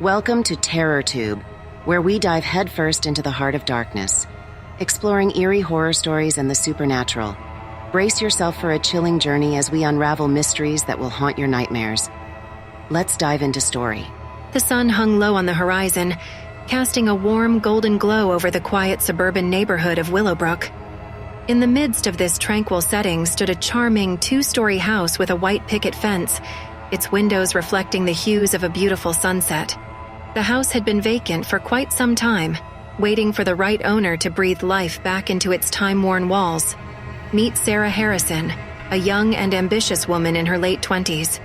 Welcome to Terror Tube, where we dive headfirst into the heart of darkness, exploring eerie horror stories and the supernatural. Brace yourself for a chilling journey as we unravel mysteries that will haunt your nightmares. Let's dive into story. The sun hung low on the horizon, casting a warm golden glow over the quiet suburban neighborhood of Willowbrook. In the midst of this tranquil setting stood a charming two-story house with a white picket fence, its windows reflecting the hues of a beautiful sunset. The house had been vacant for quite some time, waiting for the right owner to breathe life back into its time-worn walls. Meet Sarah Harrison, a young and ambitious woman in her late 20s.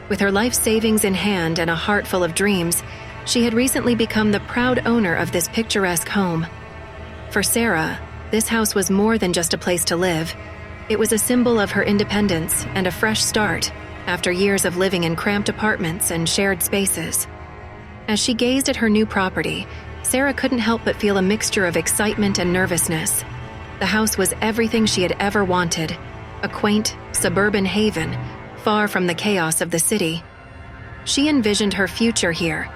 With her life savings in hand and a heart full of dreams, she had recently become the proud owner of this picturesque home. For Sarah, this house was more than just a place to live. It was a symbol of her independence and a fresh start after years of living in cramped apartments and shared spaces. As she gazed at her new property, Sarah couldn't help but feel a mixture of excitement and nervousness. The house was everything she had ever wanted, a quaint, suburban haven, far from the chaos of the city. She envisioned her future here,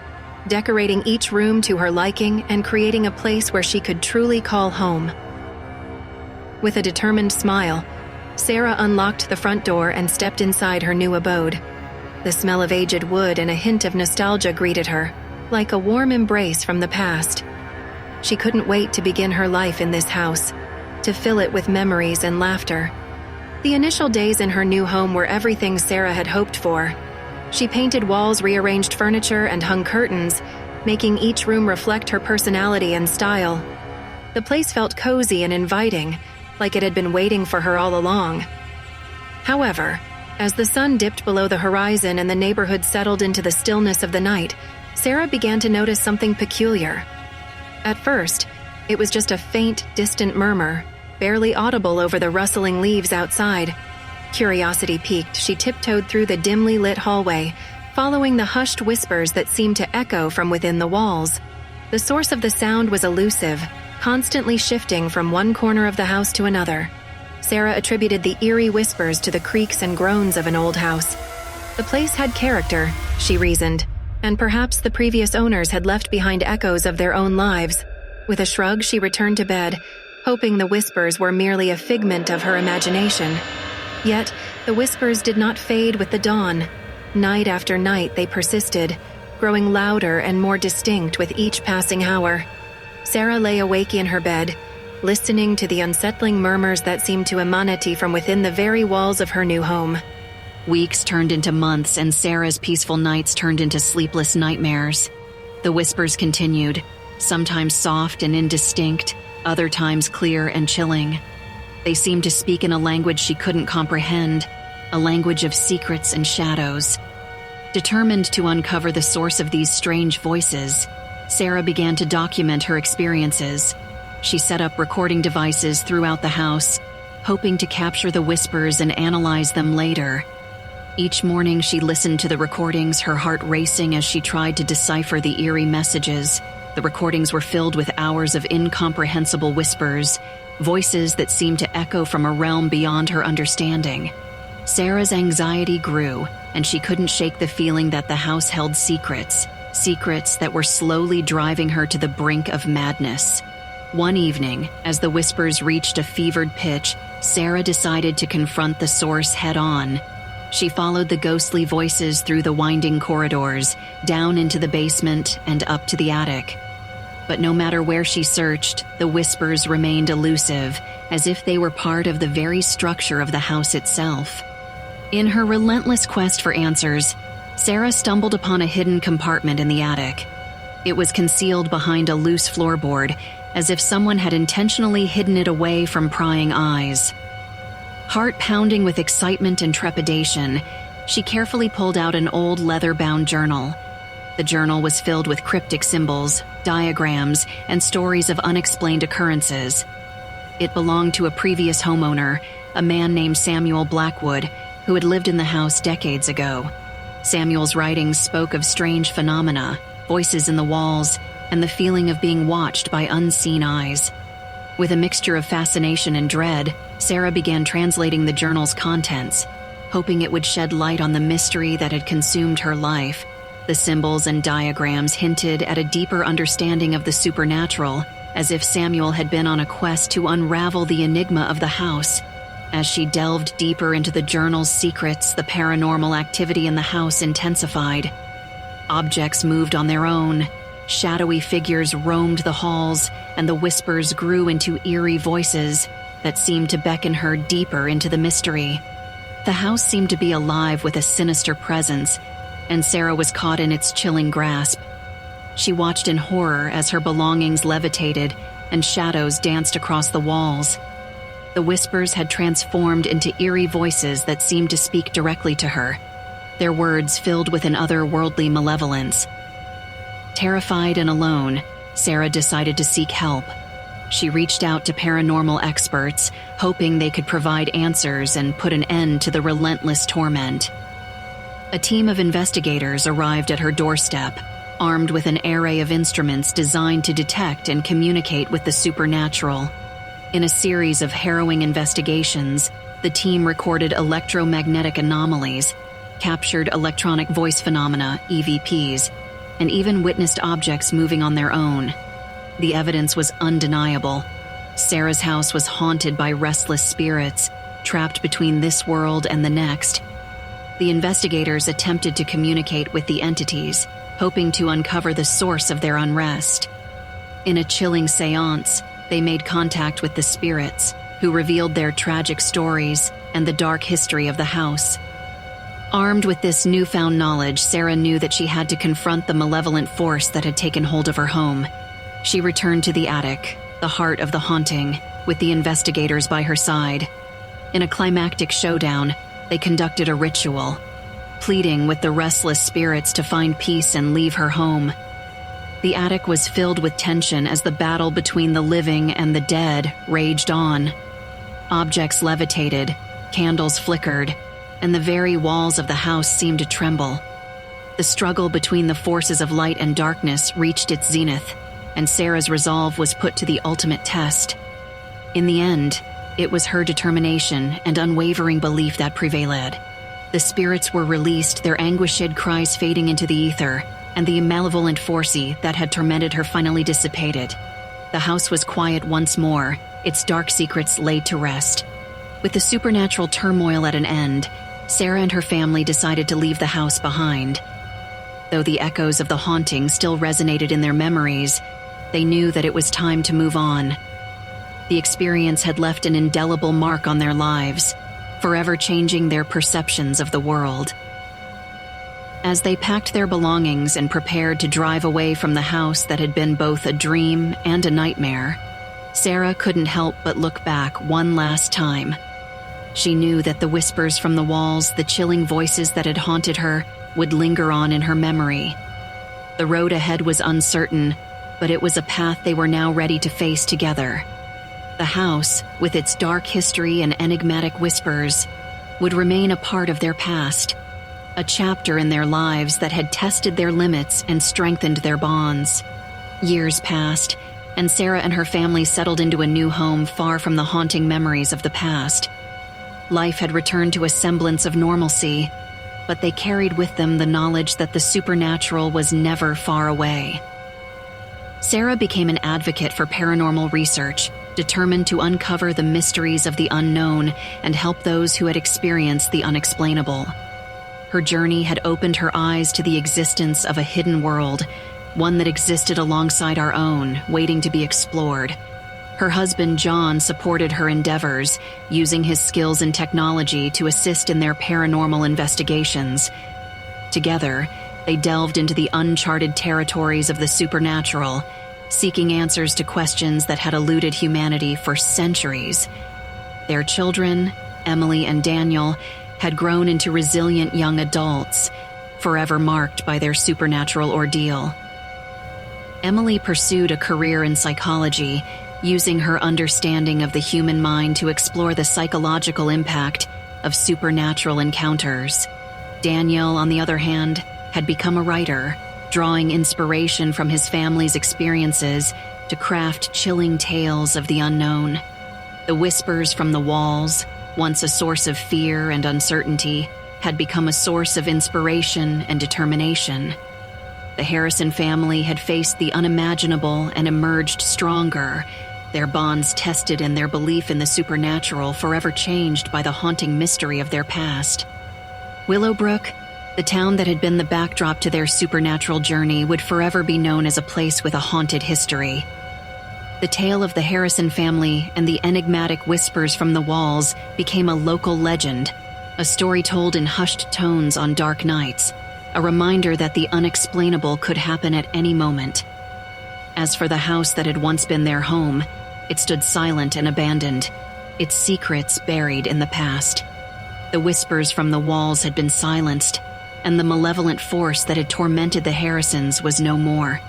decorating each room to her liking and creating a place where she could truly call home. With a determined smile, Sarah unlocked the front door and stepped inside her new abode. The smell of aged wood and a hint of nostalgia greeted her, like a warm embrace from the past. She couldn't wait to begin her life in this house, to fill it with memories and laughter. The initial days in her new home were everything Sarah had hoped for. She painted walls, rearranged furniture, and hung curtains, making each room reflect her personality and style. The place felt cozy and inviting, like it had been waiting for her all along. However, as the sun dipped below the horizon and the neighborhood settled into the stillness of the night, Sarah began to notice something peculiar. At first, it was just a faint, distant murmur, barely audible over the rustling leaves outside. Curiosity piqued, she tiptoed through the dimly lit hallway, following the hushed whispers that seemed to echo from within the walls. The source of the sound was elusive, constantly shifting from one corner of the house to another. Sarah attributed the eerie whispers to the creaks and groans of an old house. The place had character, she reasoned, and perhaps the previous owners had left behind echoes of their own lives. With a shrug, she returned to bed, hoping the whispers were merely a figment of her imagination. Yet, the whispers did not fade with the dawn. Night after night, they persisted, growing louder and more distinct with each passing hour. Sarah lay awake in her bed, listening to the unsettling murmurs that seemed to emanate from within the very walls of her new home. Weeks turned into months, and Sarah's peaceful nights turned into sleepless nightmares. The whispers continued, sometimes soft and indistinct, other times clear and chilling. They seemed to speak in a language she couldn't comprehend, a language of secrets and shadows. Determined to uncover the source of these strange voices, Sarah began to document her experiences. She set up recording devices throughout the house, hoping to capture the whispers and analyze them later. Each morning she listened to the recordings, her heart racing as she tried to decipher the eerie messages. The recordings were filled with hours of incomprehensible whispers, voices that seemed to echo from a realm beyond her understanding. Sarah's anxiety grew, and she couldn't shake the feeling that the house held secrets that were slowly driving her to the brink of madness. One evening, as the whispers reached a fevered pitch, Sarah decided to confront the source head-on. She followed the ghostly voices through the winding corridors, down into the basement and up to the attic. But no matter where she searched, the whispers remained elusive, as if they were part of the very structure of the house itself. In her relentless quest for answers, Sarah stumbled upon a hidden compartment in the attic. It was concealed behind a loose floorboard, as if someone had intentionally hidden it away from prying eyes. Heart pounding with excitement and trepidation, she carefully pulled out an old leather-bound journal. The journal was filled with cryptic symbols, diagrams, and stories of unexplained occurrences. It belonged to a previous homeowner, a man named Samuel Blackwood, who had lived in the house decades ago. Samuel's writings spoke of strange phenomena, voices in the walls, and the feeling of being watched by unseen eyes. With a mixture of fascination and dread, Sarah began translating the journal's contents, hoping it would shed light on the mystery that had consumed her life. The symbols and diagrams hinted at a deeper understanding of the supernatural, as if Samuel had been on a quest to unravel the enigma of the house. As she delved deeper into the journal's secrets, the paranormal activity in the house intensified. Objects moved on their own, shadowy figures roamed the halls, and the whispers grew into eerie voices that seemed to beckon her deeper into the mystery. The house seemed to be alive with a sinister presence, and Sarah was caught in its chilling grasp. She watched in horror as her belongings levitated and shadows danced across the walls. The whispers had transformed into eerie voices that seemed to speak directly to her, their words filled with an otherworldly malevolence. Terrified and alone, Sarah decided to seek help. She reached out to paranormal experts, hoping they could provide answers and put an end to the relentless torment. A team of investigators arrived at her doorstep, armed with an array of instruments designed to detect and communicate with the supernatural. In a series of harrowing investigations, the team recorded electromagnetic anomalies, captured electronic voice phenomena, EVPs, and even witnessed objects moving on their own. The evidence was undeniable. Sarah's house was haunted by restless spirits, trapped between this world and the next. The investigators attempted to communicate with the entities, hoping to uncover the source of their unrest. In a chilling seance, they made contact with the spirits, who revealed their tragic stories and the dark history of the house. Armed with this newfound knowledge, Sarah knew that she had to confront the malevolent force that had taken hold of her home. She returned to the attic, the heart of the haunting, with the investigators by her side. In a climactic showdown, they conducted a ritual, pleading with the restless spirits to find peace and leave her home. The attic was filled with tension as the battle between the living and the dead raged on. Objects levitated, candles flickered, and the very walls of the house seemed to tremble. The struggle between the forces of light and darkness reached its zenith, and Sarah's resolve was put to the ultimate test. In the end, it was her determination and unwavering belief that prevailed. The spirits were released, their anguished cries fading into the ether, and the malevolent force that had tormented her finally dissipated. The house was quiet once more, its dark secrets laid to rest. With the supernatural turmoil at an end, Sarah and her family decided to leave the house behind. Though the echoes of the haunting still resonated in their memories, they knew that it was time to move on. The experience had left an indelible mark on their lives, forever changing their perceptions of the world. As they packed their belongings and prepared to drive away from the house that had been both a dream and a nightmare, Sarah couldn't help but look back one last time. She knew that the whispers from the walls, the chilling voices that had haunted her, would linger on in her memory. The road ahead was uncertain, but it was a path they were now ready to face together. The house, with its dark history and enigmatic whispers, would remain a part of their past, a chapter in their lives that had tested their limits and strengthened their bonds. Years passed, and Sarah and her family settled into a new home far from the haunting memories of the past. Life had returned to a semblance of normalcy, but they carried with them the knowledge that the supernatural was never far away. Sarah became an advocate for paranormal research, determined to uncover the mysteries of the unknown and help those who had experienced the unexplainable. Her journey had opened her eyes to the existence of a hidden world, one that existed alongside our own, waiting to be explored. Her husband, John, supported her endeavors, using his skills in technology to assist in their paranormal investigations. Together, they delved into the uncharted territories of the supernatural, seeking answers to questions that had eluded humanity for centuries. Their children, Emily and Daniel, had grown into resilient young adults, forever marked by their supernatural ordeal. Emily pursued a career in psychology, using her understanding of the human mind to explore the psychological impact of supernatural encounters. Daniel, on the other hand, had become a writer, drawing inspiration from his family's experiences to craft chilling tales of the unknown. The whispers from the walls, once a source of fear and uncertainty, had become a source of inspiration and determination. The Harrison family had faced the unimaginable and emerged stronger, their bonds tested and their belief in the supernatural forever changed by the haunting mystery of their past. Willowbrook, the town that had been the backdrop to their supernatural journey, would forever be known as a place with a haunted history. The tale of the Harrison family and the enigmatic whispers from the walls became a local legend, a story told in hushed tones on dark nights, a reminder that the unexplainable could happen at any moment. As for the house that had once been their home, it stood silent and abandoned, its secrets buried in the past. The whispers from the walls had been silenced, and the malevolent force that had tormented the Harrisons was no more.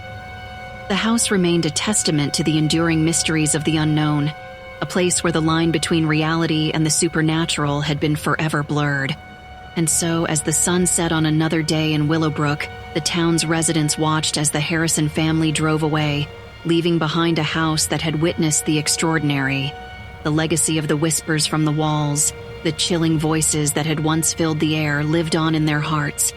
The house remained a testament to the enduring mysteries of the unknown, a place where the line between reality and the supernatural had been forever blurred. And so, as the sun set on another day in Willowbrook, the town's residents watched as the Harrison family drove away, leaving behind a house that had witnessed the extraordinary. The legacy of the whispers from the walls, the chilling voices that had once filled the air, lived on in their hearts,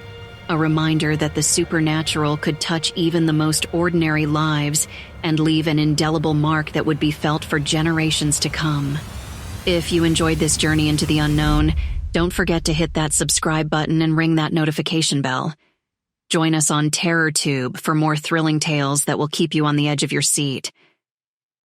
a reminder that the supernatural could touch even the most ordinary lives and leave an indelible mark that would be felt for generations to come. If you enjoyed this journey into the unknown, don't forget to hit that subscribe button and ring that notification bell. Join us on TerrorTube for more thrilling tales that will keep you on the edge of your seat.